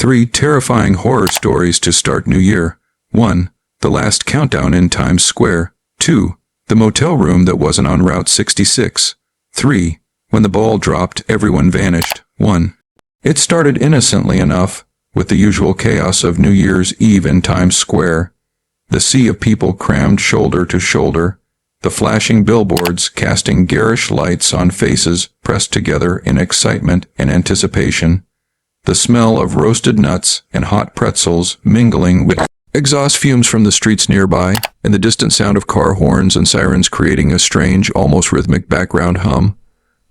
3 terrifying horror stories to start New Year. 1. The last countdown in Times Square. 2. The motel room that wasn't on Route 66. 3. When the ball dropped, everyone vanished. 1. It started innocently enough, with the usual chaos of New Year's Eve in Times Square. The sea of people crammed shoulder to shoulder, the flashing billboards casting garish lights on faces pressed together in excitement and anticipation, the smell of roasted nuts and hot pretzels mingling with exhaust fumes from the streets nearby, and the distant sound of car horns and sirens creating a strange, almost rhythmic background hum.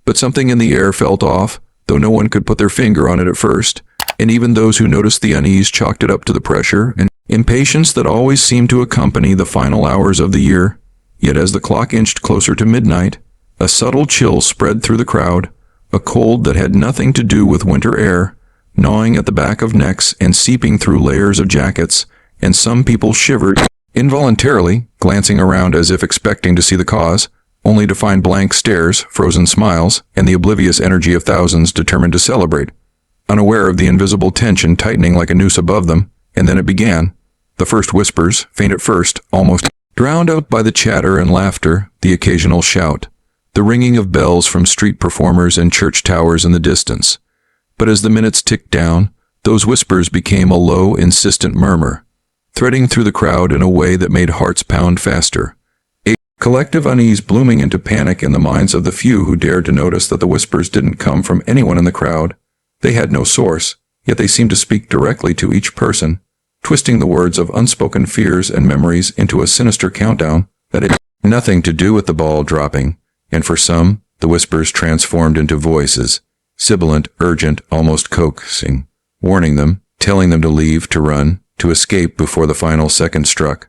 But something in the air felt off, though no one could put their finger on it at first, and even those who noticed the unease chalked it up to the pressure and impatience that always seemed to accompany the final hours of the year. Yet as the clock inched closer to midnight, a subtle chill spread through the crowd, a cold that had nothing to do with winter air, gnawing at the back of necks and seeping through layers of jackets, and some people shivered involuntarily, glancing around as if expecting to see the cause, only to find blank stares, frozen smiles, and the oblivious energy of thousands determined to celebrate, unaware of the invisible tension tightening like a noose above them. And then it began. The first whispers, faint at first, almost drowned out by the chatter and laughter, the occasional shout, the ringing of bells from street performers and church towers in the distance. But as the minutes ticked down, those whispers became a low, insistent murmur, threading through the crowd in a way that made hearts pound faster. A collective unease blooming into panic in the minds of the few who dared to notice that the whispers didn't come from anyone in the crowd. They had no source, yet they seemed to speak directly to each person, twisting the words of unspoken fears and memories into a sinister countdown that had nothing to do with the ball dropping, and for some, the whispers transformed into voices, sibilant, urgent, almost coaxing, warning them, telling them to leave, to run, to escape before the final second struck.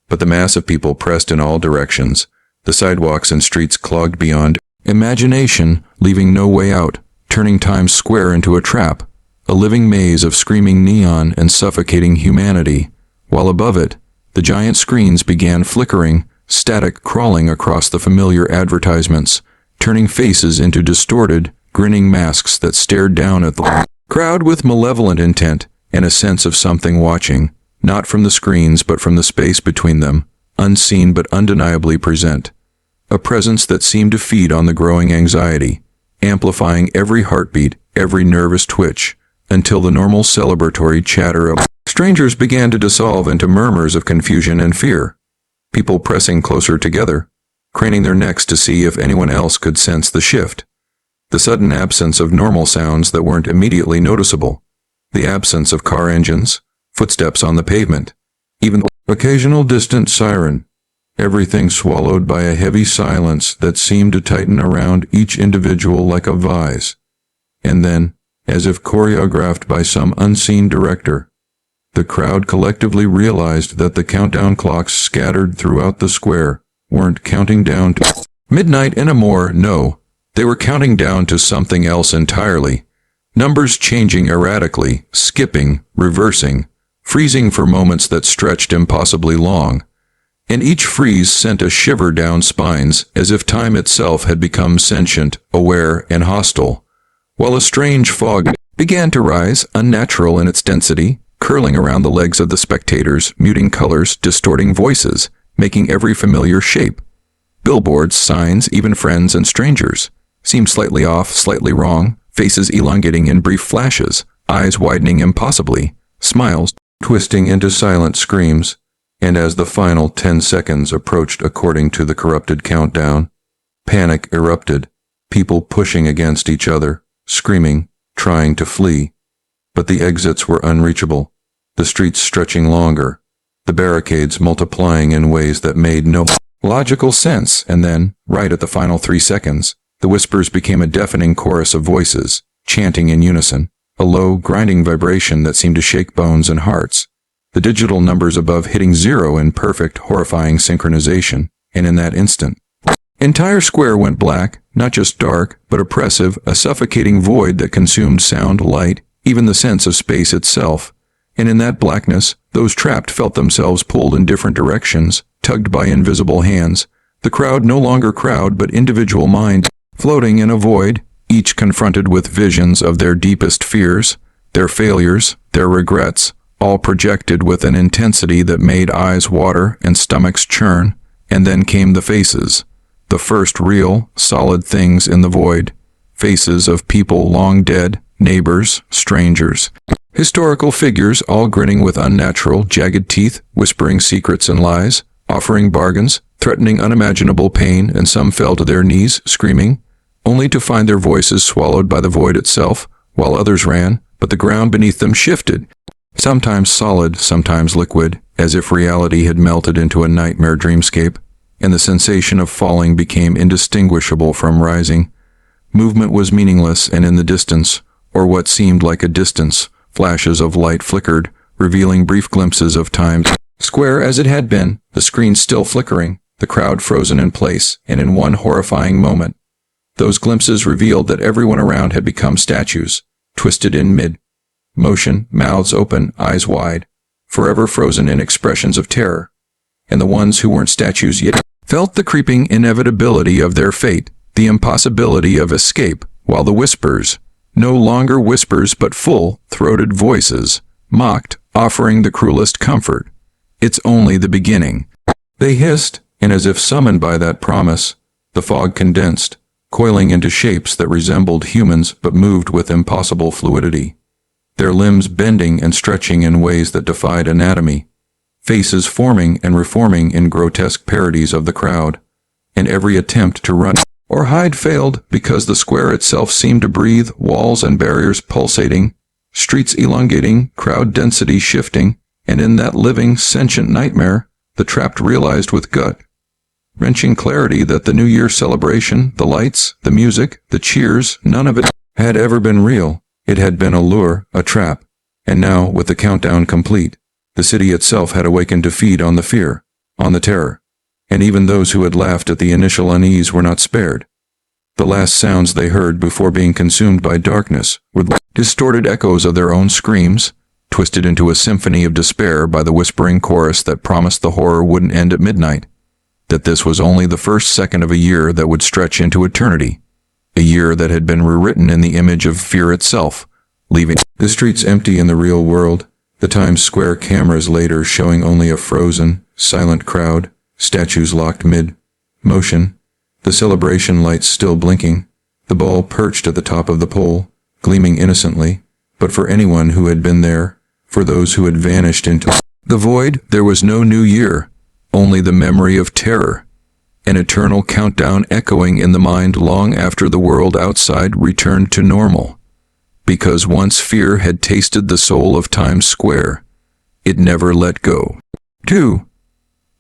But the mass of people pressed in all directions, the sidewalks and streets clogged beyond imagination, leaving no way out, turning Times Square into a trap, a living maze of screaming neon and suffocating humanity, while above it, the giant screens began flickering, static crawling across the familiar advertisements, turning faces into distorted, grinning masks that stared down at the crowd with malevolent intent and a sense of something watching, not from the screens but from the space between them, unseen but undeniably present. A presence that seemed to feed on the growing anxiety, amplifying every heartbeat, every nervous twitch, until the normal celebratory chatter of strangers began to dissolve into murmurs of confusion and fear. People pressing closer together, craning their necks to see if anyone else could sense the shift. The sudden absence of normal sounds that weren't immediately noticeable. The absence of car engines, footsteps on the pavement, even the occasional distant siren. Everything swallowed by a heavy silence that seemed to tighten around each individual like a vise. And then, as if choreographed by some unseen director, the crowd collectively realized that the countdown clocks scattered throughout the square weren't counting down to midnight anymore. No, they were counting down to something else entirely. Numbers changing erratically, skipping, reversing, freezing for moments that stretched impossibly long. And each freeze sent a shiver down spines as if time itself had become sentient, aware, and hostile, while a strange fog began to rise, unnatural in its density, curling around the legs of the spectators, muting colors, distorting voices, making every familiar shape. Billboards, signs, even friends and strangers seemed slightly off, slightly wrong, faces elongating in brief flashes, eyes widening impossibly, smiles twisting into silent screams. And as the final 10 seconds approached according to the corrupted countdown, panic erupted, people pushing against each other, screaming, trying to flee. But the exits were unreachable, the streets stretching longer, the barricades multiplying in ways that made no logical sense. And then, right at the final 3 seconds, the whispers became a deafening chorus of voices, chanting in unison, a low, grinding vibration that seemed to shake bones and hearts. The digital numbers above hitting zero in perfect, horrifying synchronization, and in that instant, entire square went black, not just dark, but oppressive, a suffocating void that consumed sound, light, even the sense of space itself. And in that blackness, those trapped felt themselves pulled in different directions, tugged by invisible hands, the crowd no longer crowd but individual minds, floating in a void, each confronted with visions of their deepest fears, their failures, their regrets, all projected with an intensity that made eyes water and stomachs churn. And then came the faces, the first real, solid things in the void, faces of people long dead, neighbors, strangers, historical figures all grinning with unnatural, jagged teeth, whispering secrets and lies, offering bargains, threatening unimaginable pain, and some fell to their knees, screaming, only to find their voices swallowed by the void itself, while others ran, but the ground beneath them shifted, sometimes solid, sometimes liquid, as if reality had melted into a nightmare dreamscape, and the sensation of falling became indistinguishable from rising. Movement was meaningless, and in the distance, or what seemed like a distance, flashes of light flickered, revealing brief glimpses of time. Square as it had been, the screen still flickering, the crowd frozen in place, and in one horrifying moment, those glimpses revealed that everyone around had become statues, twisted in mid-motion, mouths open, eyes wide, forever frozen in expressions of terror. And the ones who weren't statues yet felt the creeping inevitability of their fate, the impossibility of escape, while the whispers, no longer whispers but full-throated voices, mocked, offering the cruelest comfort. It's only the beginning. They hissed, and as if summoned by that promise, the fog condensed, coiling into shapes that resembled humans but moved with impossible fluidity, their limbs bending and stretching in ways that defied anatomy, faces forming and reforming in grotesque parodies of the crowd, and every attempt to run or hide failed because the square itself seemed to breathe, walls and barriers pulsating, streets elongating, crowd density shifting, and in that living, sentient nightmare, the trapped realized with gut-wrenching clarity that the New Year celebration, the lights, the music, the cheers, none of it had ever been real. It had been a lure, a trap, and now, with the countdown complete, the city itself had awakened to feed on the fear, on the terror, and even those who had laughed at the initial unease were not spared. The last sounds they heard before being consumed by darkness were distorted echoes of their own screams, twisted into a symphony of despair by the whispering chorus that promised the horror wouldn't end at midnight, that this was only the first second of a year that would stretch into eternity, a year that had been rewritten in the image of fear itself, leaving the streets empty in the real world, the Times Square cameras later showing only a frozen, silent crowd, statues locked mid-motion, the celebration lights still blinking, the ball perched at the top of the pole, gleaming innocently, but for anyone who had been there, for those who had vanished into the void, there was no new year, only the memory of terror, an eternal countdown echoing in the mind long after the world outside returned to normal. Because once fear had tasted the soul of Times Square, it never let go. 2.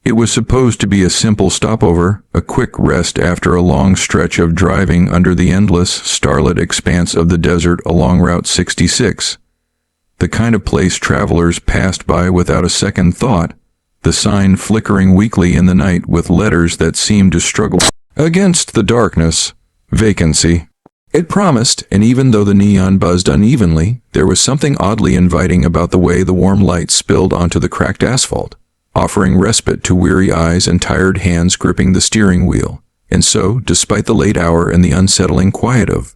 It was supposed to be a simple stopover, a quick rest after a long stretch of driving under the endless, starlit expanse of the desert along Route 66. The kind of place travelers passed by without a second thought, the sign flickering weakly in the night with letters that seemed to struggle against the darkness. Vacancy. It promised, and even though the neon buzzed unevenly, there was something oddly inviting about the way the warm light spilled onto the cracked asphalt, offering respite to weary eyes and tired hands gripping the steering wheel. And so, despite the late hour and the unsettling quiet of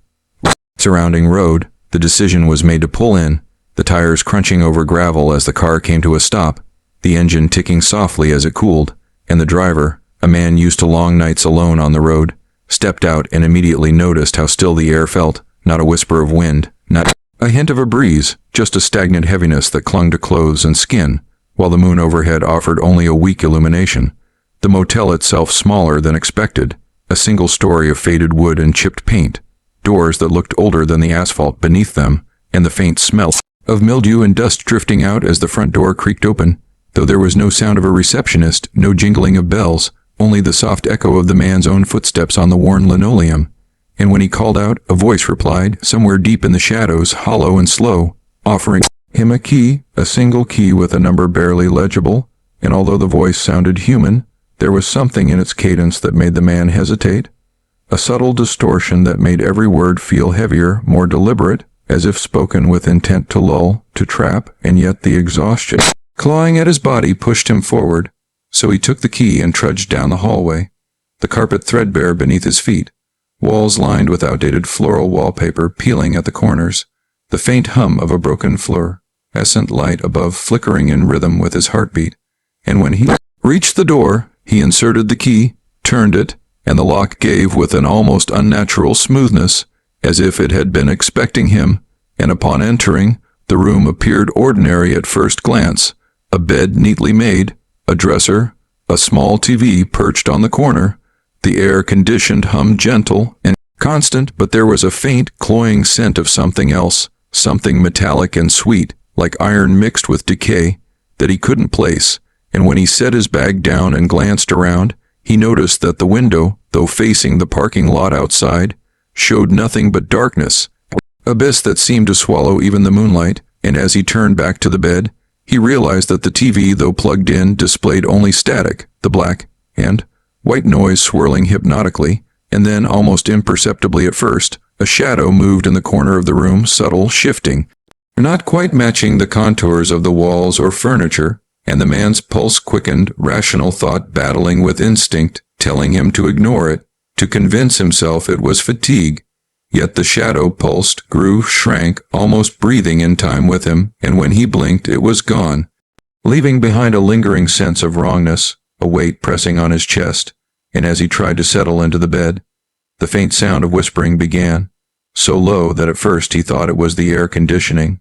surrounding road, the decision was made to pull in, the tires crunching over gravel as the car came to a stop, the engine ticking softly as it cooled, and the driver, a man used to long nights alone on the road, stepped out and immediately noticed how still the air felt, not a whisper of wind, not a hint of a breeze, just a stagnant heaviness that clung to clothes and skin, while the moon overhead offered only a weak illumination. The motel itself smaller than expected, a single story of faded wood and chipped paint, doors that looked older than the asphalt beneath them, and the faint smell of mildew and dust drifting out as the front door creaked open, though there was no sound of a receptionist, no jingling of bells, only the soft echo of the man's own footsteps on the worn linoleum. And when he called out, a voice replied, somewhere deep in the shadows, hollow and slow, offering him a key, a single key with a number barely legible, and although the voice sounded human, there was something in its cadence that made the man hesitate, a subtle distortion that made every word feel heavier, more deliberate, as if spoken with intent to lull, to trap, and yet the exhaustion clawing at his body pushed him forward. So he took the key and trudged down the hallway, the carpet threadbare beneath his feet, walls lined with outdated floral wallpaper peeling at the corners, the faint hum of a broken fluorescent light above flickering in rhythm with his heartbeat. And when he reached the door, he inserted the key, turned it, and the lock gave with an almost unnatural smoothness, as if it had been expecting him, and upon entering, the room appeared ordinary at first glance. A bed neatly made, a dresser, a small TV perched on the corner. The air-conditioned hummed gentle and constant, but there was a faint, cloying scent of something else, something metallic and sweet, like iron mixed with decay, that he couldn't place, and when he set his bag down and glanced around, he noticed that the window, though facing the parking lot outside, showed nothing but darkness, abyss that seemed to swallow even the moonlight, and as he turned back to the bed, he realized that the TV, though plugged in, displayed only static, the black and white noise swirling hypnotically, and then, almost imperceptibly at first, a shadow moved in the corner of the room, subtle, shifting, not quite matching the contours of the walls or furniture, and the man's pulse quickened, rational thought battling with instinct, telling him to ignore it, to convince himself it was fatigue. Yet the shadow pulsed, grew, shrank, almost breathing in time with him, and when he blinked it was gone, leaving behind a lingering sense of wrongness, a weight pressing on his chest, and as he tried to settle into the bed, the faint sound of whispering began, so low that at first he thought it was the air conditioning,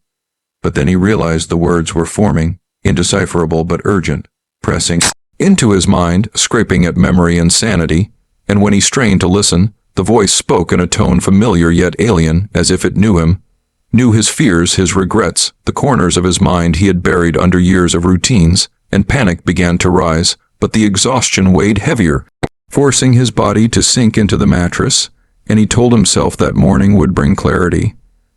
but then he realized the words were forming, indecipherable but urgent, pressing into his mind, scraping at memory and sanity, and when he strained to listen, the voice spoke in a tone familiar yet alien, as if it knew him, knew his fears, his regrets, the corners of his mind he had buried under years of routines, and panic began to rise, but the exhaustion weighed heavier, forcing his body to sink into the mattress, and he told himself that morning would bring clarity,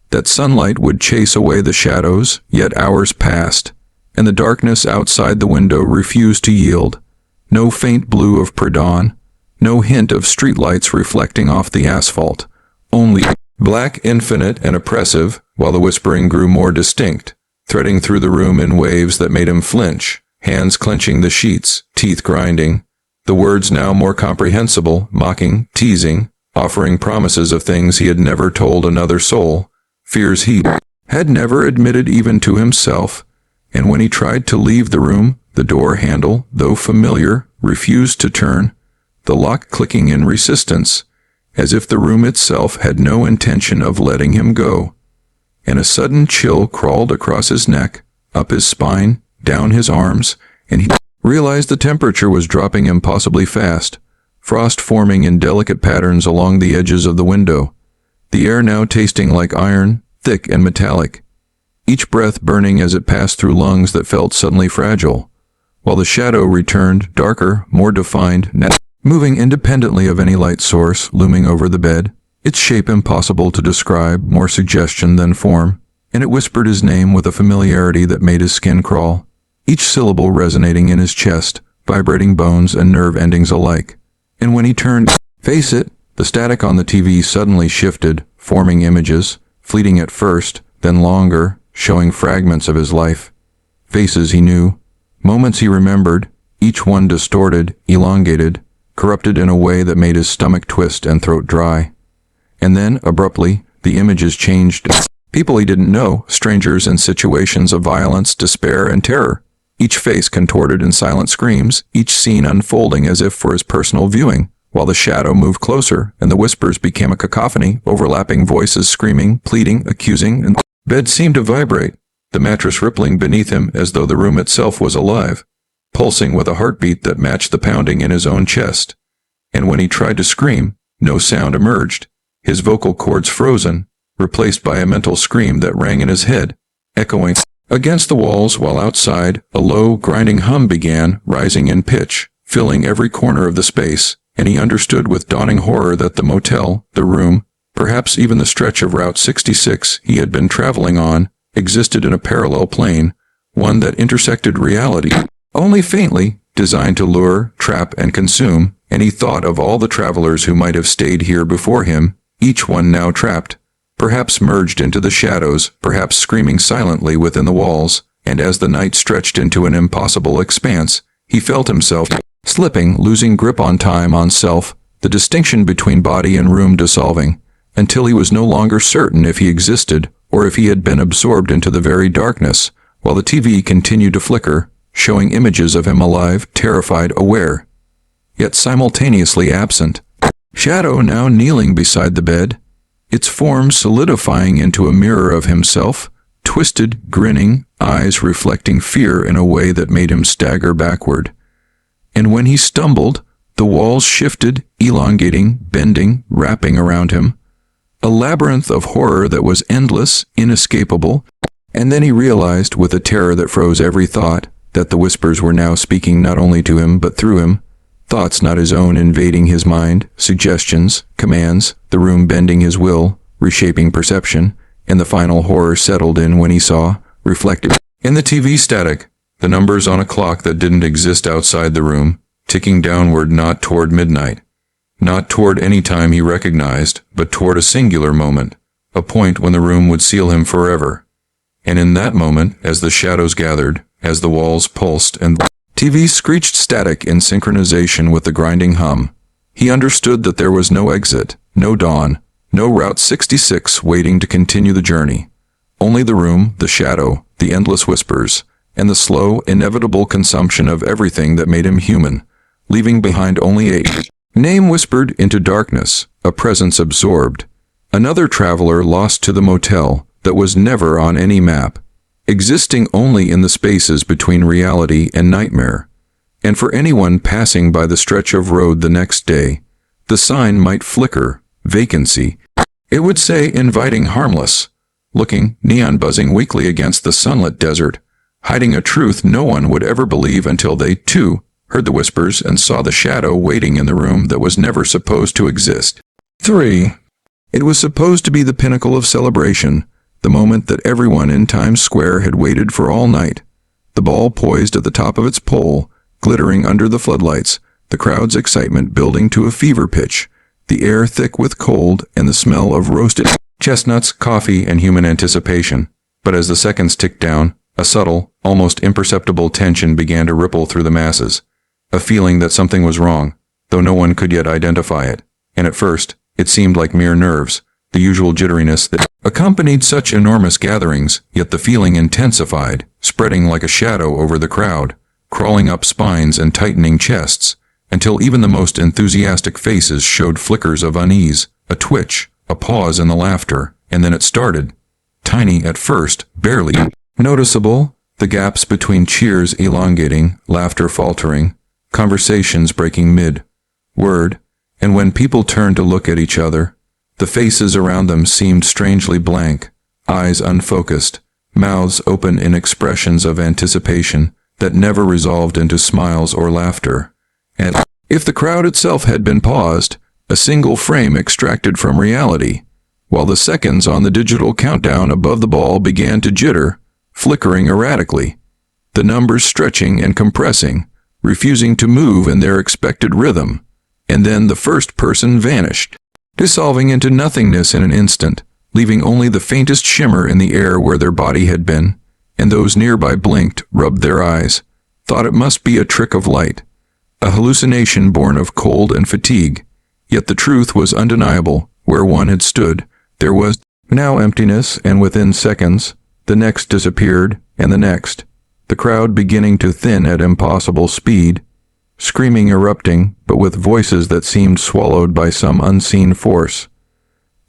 that sunlight would chase away the shadows, yet hours passed, and the darkness outside the window refused to yield. No faint blue of pre-dawn, no hint of streetlights reflecting off the asphalt, only black, infinite, and oppressive, while the whispering grew more distinct, threading through the room in waves that made him flinch, hands clenching the sheets, teeth grinding, the words now more comprehensible, mocking, teasing, offering promises of things he had never told another soul, fears he had never admitted even to himself, and when he tried to leave the room, the door handle, though familiar, refused to turn, the lock clicking in resistance, as if the room itself had no intention of letting him go. And a sudden chill crawled across his neck, up his spine, down his arms, and he realized the temperature was dropping impossibly fast, frost forming in delicate patterns along the edges of the window, the air now tasting like iron, thick and metallic, each breath burning as it passed through lungs that felt suddenly fragile, while the shadow returned, darker, more defined, moving independently of any light source, looming over the bed, its shape impossible to describe, more suggestion than form, and it whispered his name with a familiarity that made his skin crawl, each syllable resonating in his chest, vibrating bones and nerve endings alike. And when he turned to face it, the static on the TV suddenly shifted, forming images, fleeting at first, then longer, showing fragments of his life. Faces he knew, moments he remembered, each one distorted, elongated, corrupted in a way that made his stomach twist and throat dry. And then, abruptly, the images changed. People he didn't know, strangers in situations of violence, despair, and terror. Each face contorted in silent screams, each scene unfolding as if for his personal viewing, while the shadow moved closer, and the whispers became a cacophony, overlapping voices screaming, pleading, accusing, and the bed seemed to vibrate, the mattress rippling beneath him as though the room itself was alive, pulsing with a heartbeat that matched the pounding in his own chest. And when he tried to scream, no sound emerged, his vocal cords frozen, replaced by a mental scream that rang in his head, echoing against the walls, while outside, a low, grinding hum began, rising in pitch, filling every corner of the space, and he understood with dawning horror that the motel, the room, perhaps even the stretch of Route 66 he had been traveling on, existed in a parallel plane, one that intersected reality only faintly, designed to lure, trap, and consume, and he thought of all the travelers who might have stayed here before him, each one now trapped, perhaps merged into the shadows, perhaps screaming silently within the walls, and as the night stretched into an impossible expanse, he felt himself slipping, losing grip on time, on self, the distinction between body and room dissolving, until he was no longer certain if he existed or if he had been absorbed into the very darkness, while the TV continued to flicker, showing images of him alive, terrified, aware, yet simultaneously absent. Shadow now kneeling beside the bed, its form solidifying into a mirror of himself, twisted, grinning, eyes reflecting fear in a way that made him stagger backward. And when he stumbled, the walls shifted, elongating, bending, wrapping around him. A labyrinth of horror that was endless, inescapable. And then he realized, with a terror that froze every thought, that the whispers were now speaking not only to him but through him. Thoughts not his own invading his mind, suggestions, commands, the room bending his will, reshaping perception, and the final horror settled in when he saw, reflected in the TV static, the numbers on a clock that didn't exist outside the room, ticking downward not toward midnight, not toward any time he recognized, but toward a singular moment, a point when the room would seal him forever. And in that moment, as the shadows gathered, as the walls pulsed and TV screeched static in synchronization with the grinding hum, he understood that there was no exit, no dawn, no Route 66 waiting to continue the journey. Only the room, the shadow, the endless whispers, and the slow, inevitable consumption of everything that made him human, leaving behind only a name whispered into darkness, a presence absorbed, another traveler lost to the motel that was never on any map, existing only in the spaces between reality and nightmare. And for anyone passing by the stretch of road the next day, the sign might flicker, vacancy. It would say inviting harmless, looking, neon buzzing weakly against the sunlit desert, hiding a truth no one would ever believe until they, too, heard the whispers and saw the shadow waiting in the room that was never supposed to exist. 3. It was supposed to be the pinnacle of celebration, the moment that everyone in Times Square had waited for all night. The ball poised at the top of its pole, glittering under the floodlights, the crowd's excitement building to a fever pitch, the air thick with cold and the smell of roasted chestnuts, coffee, and human anticipation. But as the seconds ticked down, a subtle, almost imperceptible tension began to ripple through the masses, a feeling that something was wrong, though no one could yet identify it. And at first, it seemed like mere nerves, the usual jitteriness that accompanied such enormous gatherings, yet the feeling intensified, spreading like a shadow over the crowd, crawling up spines and tightening chests, until even the most enthusiastic faces showed flickers of unease, a twitch, a pause in the laughter, and then it started. Tiny at first, barely noticeable, the gaps between cheers elongating, laughter faltering, conversations breaking mid-word, and when people turned to look at each other, the faces around them seemed strangely blank, eyes unfocused, mouths open in expressions of anticipation that never resolved into smiles or laughter. And if the crowd itself had been paused, a single frame extracted from reality, while the seconds on the digital countdown above the ball began to jitter, flickering erratically, the numbers stretching and compressing, refusing to move in their expected rhythm, and then the first person vanished, dissolving into nothingness in an instant, leaving only the faintest shimmer in the air where their body had been, and those nearby blinked, rubbed their eyes, thought it must be a trick of light, a hallucination born of cold and fatigue. Yet the truth was undeniable. Where one had stood, there was now emptiness, and within seconds, the next disappeared, and the next, the crowd beginning to thin at impossible speed, screaming erupting, but with voices that seemed swallowed by some unseen force.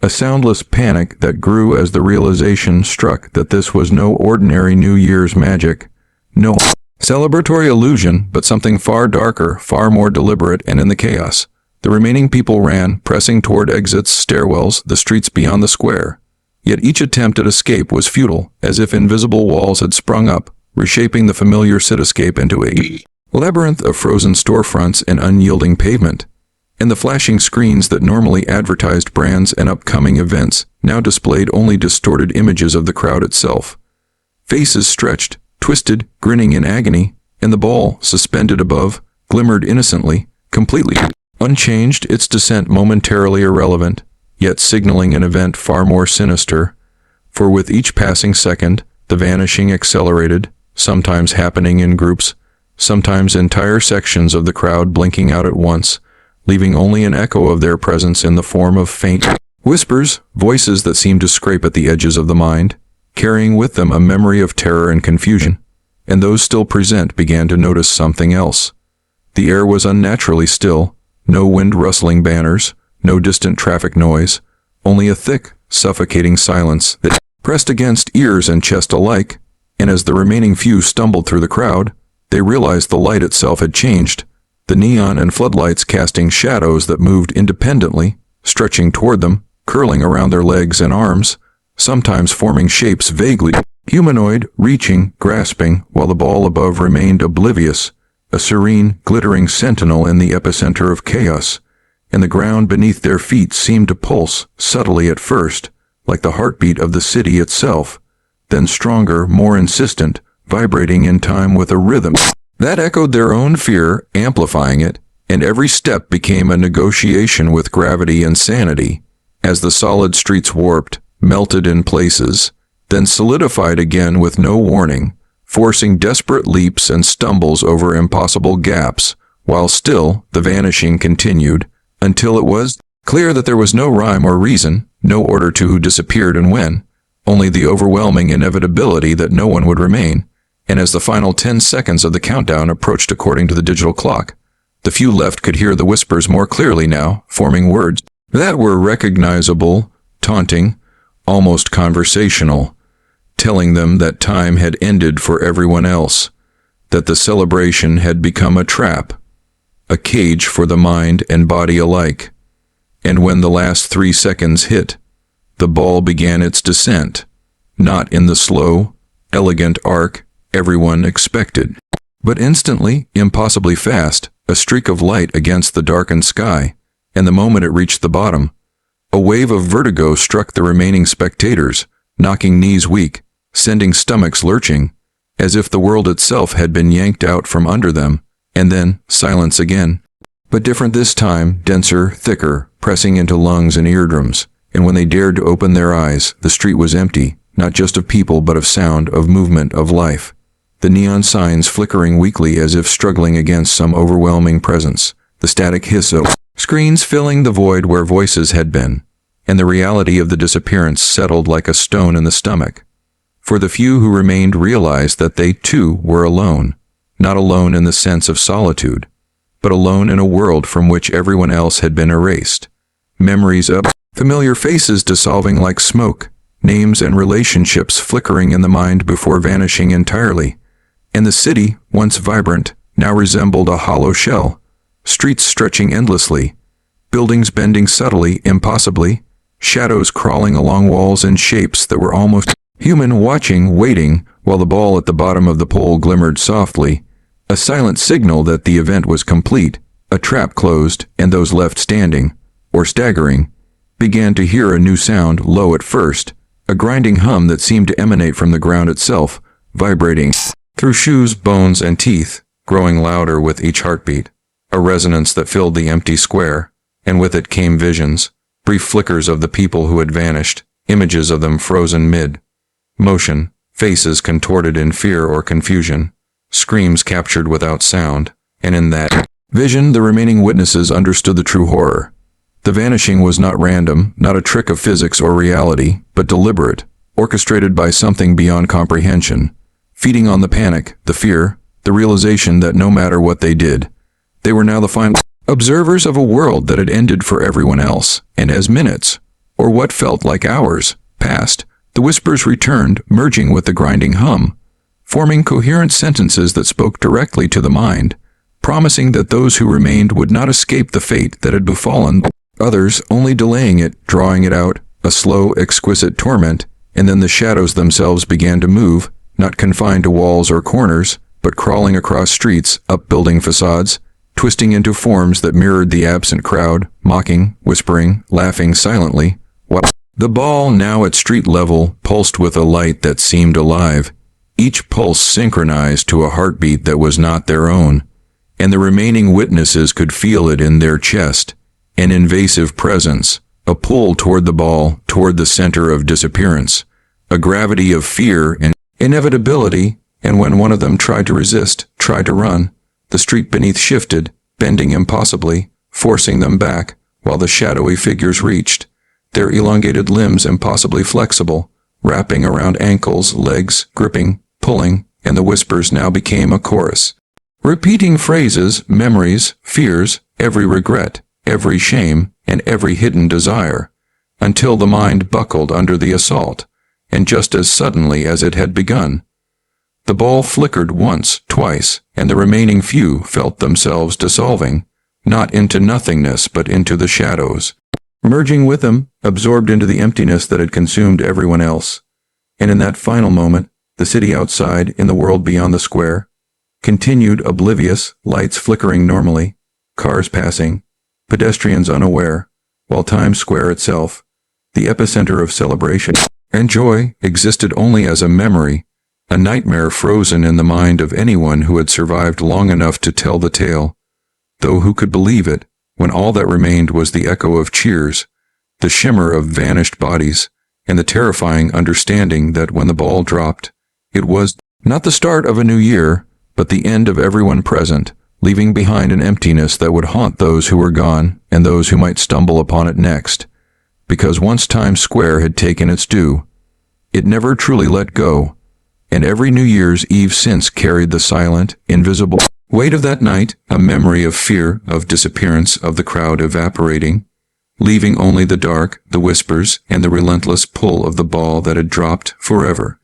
A soundless panic that grew as the realization struck that this was no ordinary New Year's magic, no celebratory illusion, but something far darker, far more deliberate, and in the chaos, the remaining people ran, pressing toward exits, stairwells, the streets beyond the square. Yet each attempt at escape was futile, as if invisible walls had sprung up, reshaping the familiar cityscape into a labyrinth of frozen storefronts and unyielding pavement. And the flashing screens that normally advertised brands and upcoming events now displayed only distorted images of the crowd itself. Faces stretched, twisted, grinning in agony, and the ball, suspended above, glimmered innocently, completely unchanged, its descent momentarily irrelevant, yet signaling an event far more sinister, for with each passing second, the vanishing accelerated, sometimes happening in groups, sometimes entire sections of the crowd blinking out at once, leaving only an echo of their presence in the form of faint Whispers, voices that seemed to scrape at the edges of the mind, carrying with them a memory of terror and confusion, and those still present began to notice something else. The air was unnaturally still, no wind-rustling banners, no distant traffic noise, only a thick, suffocating silence that pressed against ears and chest alike, and as the remaining few stumbled through the crowd, they realized the light itself had changed, the neon and floodlights casting shadows that moved independently, stretching toward them, curling around their legs and arms, sometimes forming shapes vaguely humanoid, reaching, grasping, while the ball above remained oblivious, a serene, glittering sentinel in the epicenter of chaos, and the ground beneath their feet seemed to pulse, subtly at first, like the heartbeat of the city itself, then stronger, more insistent, vibrating in time with a rhythm that echoed their own fear, amplifying it, and every step became a negotiation with gravity and sanity, as the solid streets warped, melted in places, then solidified again with no warning, forcing desperate leaps and stumbles over impossible gaps, while still the vanishing continued, until it was clear that there was no rhyme or reason, no order to who disappeared and when, only the overwhelming inevitability that no one would remain, and as the final 10 seconds of the countdown approached according to the digital clock, the few left could hear the whispers more clearly now, forming words that were recognizable, taunting, almost conversational, telling them that time had ended for everyone else, that the celebration had become a trap, a cage for the mind and body alike. And when the last 3 seconds hit, the ball began its descent, not in the slow, elegant arc everyone expected, but instantly, impossibly fast, a streak of light against the darkened sky, and the moment it reached the bottom, a wave of vertigo struck the remaining spectators, knocking knees weak, sending stomachs lurching, as if the world itself had been yanked out from under them, and then silence again. But different this time, denser, thicker, pressing into lungs and eardrums, and when they dared to open their eyes, the street was empty, not just of people but of sound, of movement, of life. The neon signs flickering weakly as if struggling against some overwhelming presence, the static hiss of screens filling the void where voices had been, and the reality of the disappearance settled like a stone in the stomach. For the few who remained realized that they too were alone, not alone in the sense of solitude, but alone in a world from which everyone else had been erased. Memories of familiar faces dissolving like smoke, names and relationships flickering in the mind before vanishing entirely. And the city, once vibrant, now resembled a hollow shell, streets stretching endlessly, buildings bending subtly, impossibly, shadows crawling along walls in shapes that were almost human, watching, waiting, while the ball at the bottom of the pole glimmered softly, a silent signal that the event was complete, a trap closed, and those left standing, or staggering, began to hear a new sound, low at first, a grinding hum that seemed to emanate from the ground itself, vibrating through shoes, bones, and teeth, growing louder with each heartbeat, a resonance that filled the empty square, and with it came visions, brief flickers of the people who had vanished, images of them frozen mid-motion, faces contorted in fear or confusion, screams captured without sound, and in that vision the remaining witnesses understood the true horror. The vanishing was not random, not a trick of physics or reality, but deliberate, orchestrated by something beyond comprehension, feeding on the panic, the fear, the realization that no matter what they did, they were now the final observers of a world that had ended for everyone else, and as minutes, or what felt like hours, passed, the whispers returned, merging with the grinding hum, forming coherent sentences that spoke directly to the mind, promising that those who remained would not escape the fate that had befallen others, only delaying it, drawing it out, a slow, exquisite torment, and then the shadows themselves began to move, not confined to walls or corners, but crawling across streets, up building facades, twisting into forms that mirrored the absent crowd, mocking, whispering, laughing silently, while the ball, now at street level, pulsed with a light that seemed alive, each pulse synchronized to a heartbeat that was not their own, and the remaining witnesses could feel it in their chest, an invasive presence, a pull toward the ball, toward the center of disappearance, a gravity of fear and inevitability, and when one of them tried to resist, tried to run, the street beneath shifted, bending impossibly, forcing them back, while the shadowy figures reached. their elongated limbs impossibly flexible, wrapping around ankles, legs, gripping, pulling, and the whispers now became a chorus. Repeating phrases, memories, fears, every regret, every shame, and every hidden desire, until the mind buckled under the assault, and just as suddenly as it had begun, the ball flickered once, twice, and the remaining few felt themselves dissolving, not into nothingness but into the shadows, merging with them, absorbed into the emptiness that had consumed everyone else. And in that final moment, the city outside, in the world beyond the square, continued oblivious, lights flickering normally, cars passing, pedestrians unaware, while Times Square itself, the epicenter of celebration and joy, existed only as a memory, a nightmare frozen in the mind of anyone who had survived long enough to tell the tale, though who could believe it, when all that remained was the echo of cheers, the shimmer of vanished bodies, and the terrifying understanding that when the ball dropped, it was not the start of a new year, but the end of everyone present, leaving behind an emptiness that would haunt those who were gone and those who might stumble upon it next. Because once Times Square had taken its due, it never truly let go, and every New Year's Eve since carried the silent, invisible weight of that night, a memory of fear, of disappearance, of the crowd evaporating, leaving only the dark, the whispers, and the relentless pull of the ball that had dropped forever.